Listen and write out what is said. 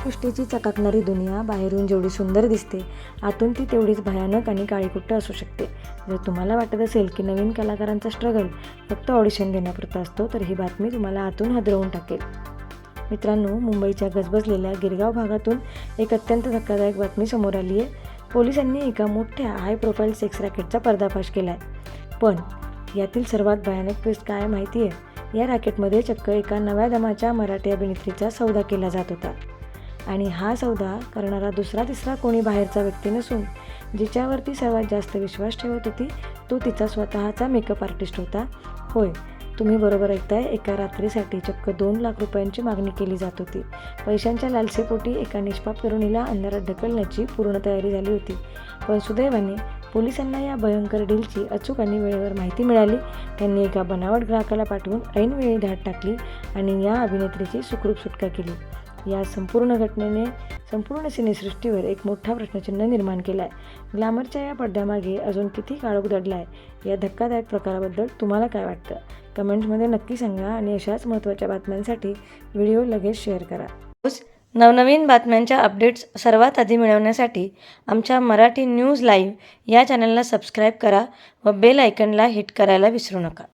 सृष्टीची चकाकणारी दुनिया बाहेरून जेवढी सुंदर दिसते, आतून ती तेवढीच भयानक आणि काळीकुट्ट असू शकते. जर तुम्हाला वाटत असेल की नवीन कलाकारांचा स्ट्रगल फक्त ऑडिशन देण्यापुरता असतो, तर ही बातमी तुम्हाला आतून हादरवून टाकेल. मित्रांनो, मुंबईच्या गजबजलेल्या गिरगाव भागातून एक अत्यंत धक्कादायक बातमी समोर आली आहे. पोलिसांनी एका मोठ्या हाय प्रोफाईल सेक्स रॅकेटचा पर्दाफाश केला आहे. पण यातील सर्वात भयानक ट्विस्ट काय माहिती आहे? या रॅकेटमध्ये चक्क एका नव्या दमाच्या मराठी अभिनेत्रीचा सौदा केला जात होता. आणि हा सौदा करणारा दुसरा तिसरा कोणी बाहेरचा व्यक्ती नसून जिच्यावरती सर्वात जास्त विश्वास ठेवत होती, तो तिचा स्वतःचा मेकअप आर्टिस्ट होता. होय, तुम्ही बरोबर ऐकताय. एका रात्रीसाठी चक्क 2 लाख रुपयांची मागणी केली जात होती. पैशांच्या लालसेपोटी एका निष्पाप तरुणीला अंधारात ढकलण्याची पूर्ण तयारी झाली होती. पण सुदैवाने पोलिसांना या भयंकर डीलची अचूक आणि वेळेवर माहिती मिळाली. त्यांनी एका बनावट ग्राहकाला पाठवून ऐनवेळी धाड टाकली आणि या अभिनेत्रीची सुखरूप सुटका केली. या संपूर्ण घटनेने संपूर्ण सिनेसृष्टीवर एक मोठा प्रश्नचिन्ह निर्माण केला आहे. ग्लॅमरच्या या पडद्यामागे अजून किती काळोख दडला आहे? या धक्कादायक प्रकाराबद्दल तुम्हाला काय वाटतं? कमेंट्समध्ये नक्की सांगा आणि अशाच महत्त्वाच्या बातम्यांसाठी व्हिडिओ लगेच शेअर करा. नवनवीन बातम्यांच्या अपडेट्स सर्वात आधी मिळवण्यासाठी आमच्या मराठी न्यूज लाईव्ह या चॅनलला सबस्क्राईब करा व बेल आयकॉनला हिट करायला विसरू नका.